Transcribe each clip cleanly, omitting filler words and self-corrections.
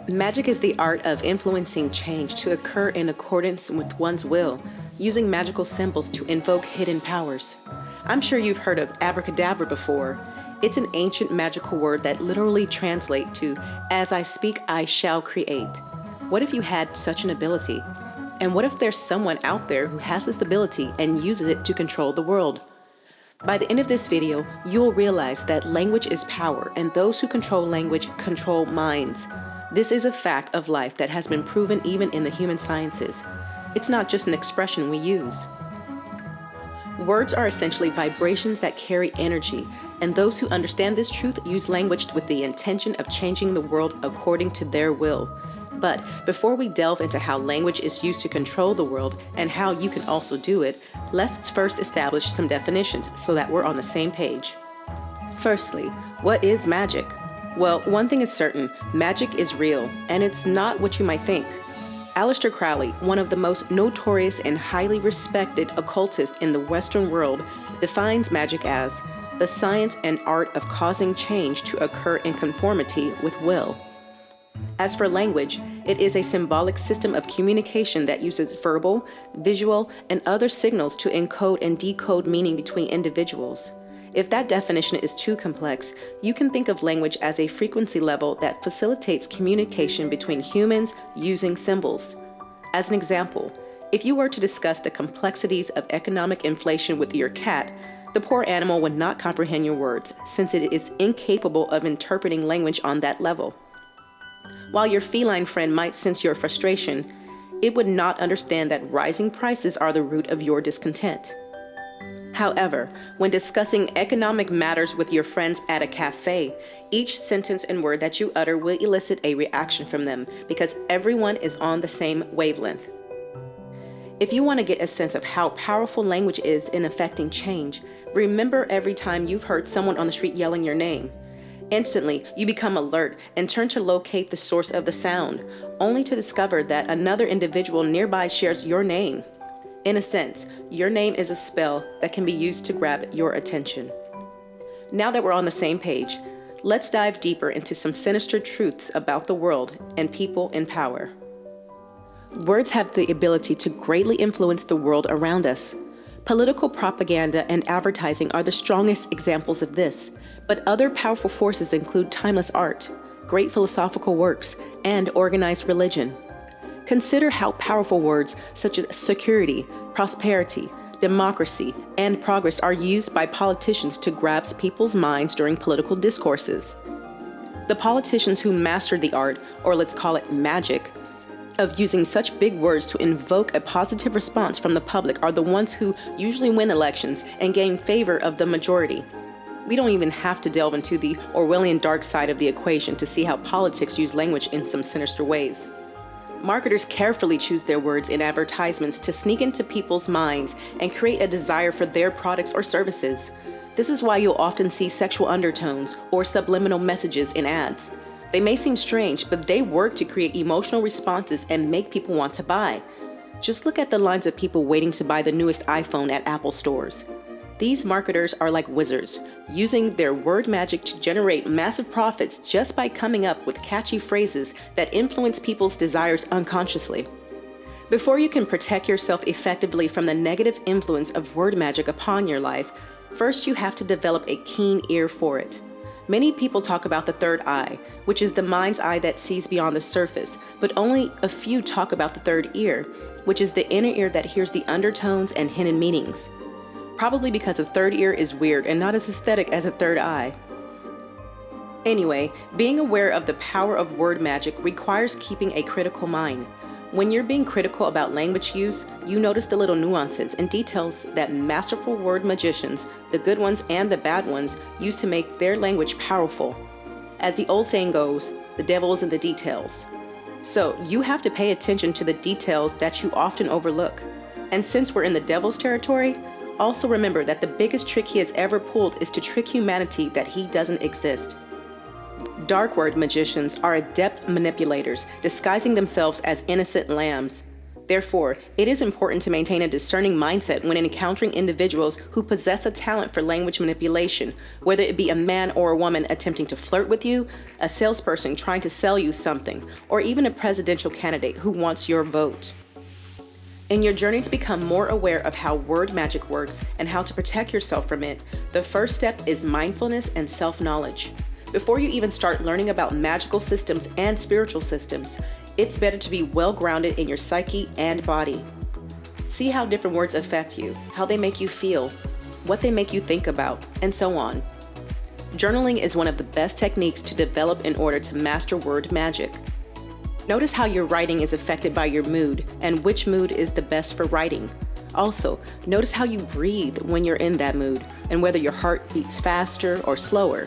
Magic is the art of influencing change to occur in accordance with one's will, using magical symbols to invoke hidden powers. I'm sure you've heard of Abracadabra before. It's an ancient magical word that literally translates to, "As I speak, I shall create." What if you had such an ability? And what if there's someone out there who has this ability and uses it to control the world? By the end of this video, you'll realize that language is power, and those who control language control minds. This is a fact of life that has been proven even in the human sciences. It's not just an expression we use. Words are essentially vibrations that carry energy, and those who understand this truth use language with the intention of changing the world according to their will. But before we delve into how language is used to control the world and how you can also do it, let's first establish some definitions so that we're on the same page. Firstly, what is magic? Well, one thing is certain, magic is real, and it's not what you might think. Aleister Crowley, one of the most notorious and highly respected occultists in the Western world, defines magic as the science and art of causing change to occur in conformity with will. As for language, it is a symbolic system of communication that uses verbal, visual, and other signals to encode and decode meaning between individuals. If that definition is too complex, you can think of language as a frequency level that facilitates communication between humans using symbols. As an example, if you were to discuss the complexities of economic inflation with your cat, the poor animal would not comprehend your words, since it is incapable of interpreting language on that level. While your feline friend might sense your frustration, it would not understand that rising prices are the root of your discontent. However, when discussing economic matters with your friends at a cafe, each sentence and word that you utter will elicit a reaction from them because everyone is on the same wavelength. If you want to get a sense of how powerful language is in affecting change, remember every time you've heard someone on the street yelling your name. Instantly, you become alert and turn to locate the source of the sound, only to discover that another individual nearby shares your name. In a sense, your name is a spell that can be used to grab your attention. Now that we're on the same page, let's dive deeper into some sinister truths about the world and people in power. Words have the ability to greatly influence the world around us. Political propaganda and advertising are the strongest examples of this, but other powerful forces include timeless art, great philosophical works, and organized religion. Consider how powerful words such as security, prosperity, democracy, and progress are used by politicians to grasp people's minds during political discourses. The politicians who mastered the art, or let's call it magic, of using such big words to invoke a positive response from the public are the ones who usually win elections and gain favor of the majority. We don't even have to delve into the Orwellian dark side of the equation to see how politics use language in some sinister ways. Marketers carefully choose their words in advertisements to sneak into people's minds and create a desire for their products or services. This is why you'll often see sexual undertones or subliminal messages in ads. They may seem strange, but they work to create emotional responses and make people want to buy. Just look at the lines of people waiting to buy the newest iPhone at Apple stores. These marketers are like wizards, using their word magic to generate massive profits just by coming up with catchy phrases that influence people's desires unconsciously. Before you can protect yourself effectively from the negative influence of word magic upon your life, first you have to develop a keen ear for it. Many people talk about the third eye, which is the mind's eye that sees beyond the surface, but only a few talk about the third ear, which is the inner ear that hears the undertones and hidden meanings. Probably because a third ear is weird and not as aesthetic as a third eye. Anyway, being aware of the power of word magic requires keeping a critical mind. When you're being critical about language use, you notice the little nuances and details that masterful word magicians, the good ones and the bad ones, use to make their language powerful. As the old saying goes, the devil is in the details. So you have to pay attention to the details that you often overlook. And since we're in the devil's territory, also remember that the biggest trick he has ever pulled is to trick humanity that he doesn't exist. Dark word magicians are adept manipulators, disguising themselves as innocent lambs. Therefore, it is important to maintain a discerning mindset when encountering individuals who possess a talent for language manipulation, whether it be a man or a woman attempting to flirt with you, a salesperson trying to sell you something, or even a presidential candidate who wants your vote. In your journey to become more aware of how word magic works and how to protect yourself from it, the first step is mindfulness and self-knowledge. Before you even start learning about magical systems and spiritual systems, it's better to be well-grounded in your psyche and body. See how different words affect you, how they make you feel, what they make you think about, and so on. Journaling is one of the best techniques to develop in order to master word magic. Notice how your writing is affected by your mood and which mood is the best for writing. Also, notice how you breathe when you're in that mood and whether your heart beats faster or slower.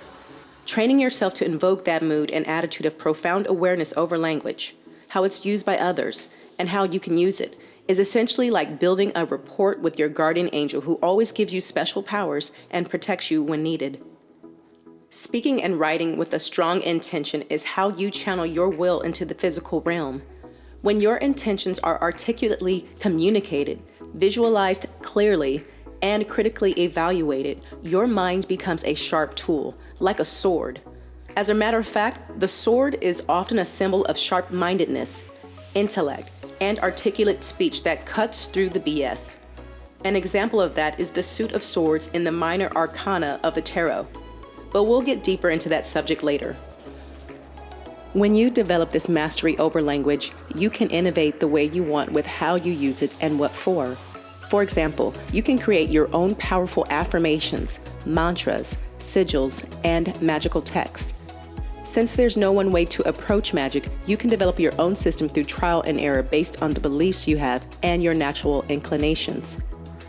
Training yourself to invoke that mood and attitude of profound awareness over language, how it's used by others, and how you can use it, is essentially like building a rapport with your guardian angel who always gives you special powers and protects you when needed. Speaking and writing with a strong intention is how you channel your will into the physical realm. When your intentions are articulately communicated, visualized clearly, and critically evaluated, your mind becomes a sharp tool, like a sword. As a matter of fact, the sword is often a symbol of sharp-mindedness, intellect, and articulate speech that cuts through the BS. An example of that is the suit of swords in the minor arcana of the tarot. But we'll get deeper into that subject later. When you develop this mastery over language, you can innovate the way you want with how you use it and what for. For example, you can create your own powerful affirmations, mantras, sigils, and magical text. Since there's no one way to approach magic, you can develop your own system through trial and error based on the beliefs you have and your natural inclinations.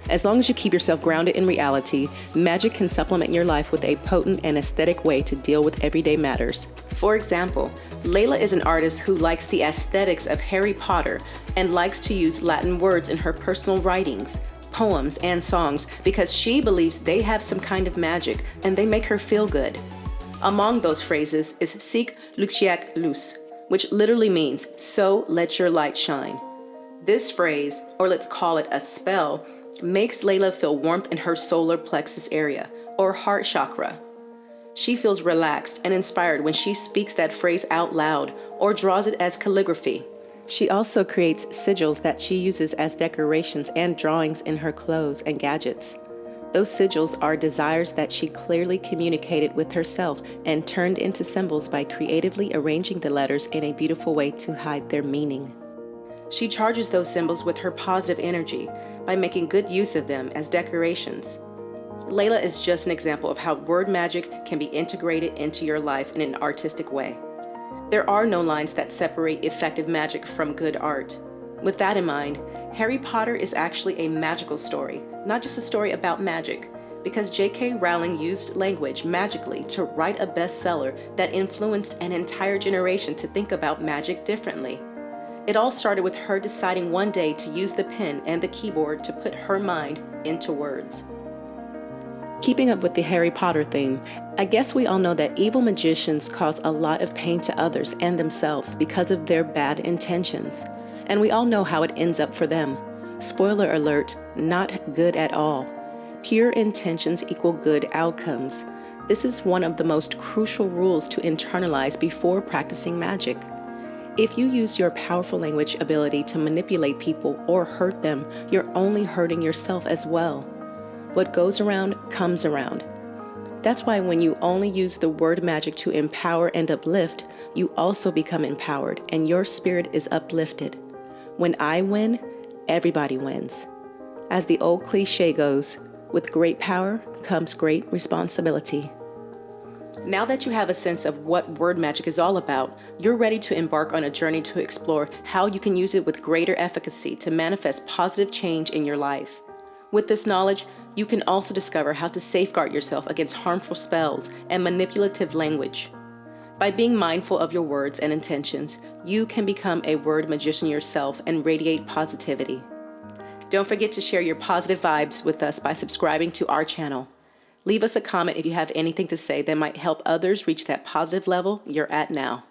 As long as you keep yourself grounded in reality, magic can supplement your life with a potent and aesthetic way to deal with everyday matters. For example, Layla is an artist who likes the aesthetics of Harry Potter and likes to use Latin words in her personal writings, poems, and songs because she believes they have some kind of magic and they make her feel good. Among those phrases is Sic luceat lux, which literally means, so let your light shine. This phrase, or let's call it a spell, makes Layla feel warmth in her solar plexus area, or heart chakra. She feels relaxed and inspired when she speaks that phrase out loud or draws it as calligraphy. She also creates sigils that she uses as decorations and drawings in her clothes and gadgets. Those sigils are desires that she clearly communicated with herself and turned into symbols by creatively arranging the letters in a beautiful way to hide their meaning. She charges those symbols with her positive energy by making good use of them as decorations. Layla is just an example of how word magic can be integrated into your life in an artistic way. There are no lines that separate effective magic from good art. With that in mind, Harry Potter is actually a magical story, not just a story about magic, because J.K. Rowling used language magically to write a bestseller that influenced an entire generation to think about magic differently. It all started with her deciding one day to use the pen and the keyboard to put her mind into words. Keeping up with the Harry Potter theme, I guess we all know that evil magicians cause a lot of pain to others and themselves because of their bad intentions. And we all know how it ends up for them. Spoiler alert, not good at all. Pure intentions equal good outcomes. This is one of the most crucial rules to internalize before practicing magic. If you use your powerful language ability to manipulate people or hurt them, you're only hurting yourself as well. What goes around comes around. That's why when you only use the word magic to empower and uplift, you also become empowered and your spirit is uplifted. When I win, everybody wins. As the old cliche goes, with great power comes great responsibility. Now that you have a sense of what word magic is all about, you're ready to embark on a journey to explore how you can use it with greater efficacy to manifest positive change in your life. With this knowledge, you can also discover how to safeguard yourself against harmful spells and manipulative language. By being mindful of your words and intentions, you can become a word magician yourself and radiate positivity. Don't forget to share your positive vibes with us by subscribing to our channel. Leave us a comment if you have anything to say that might help others reach that positive level you're at now.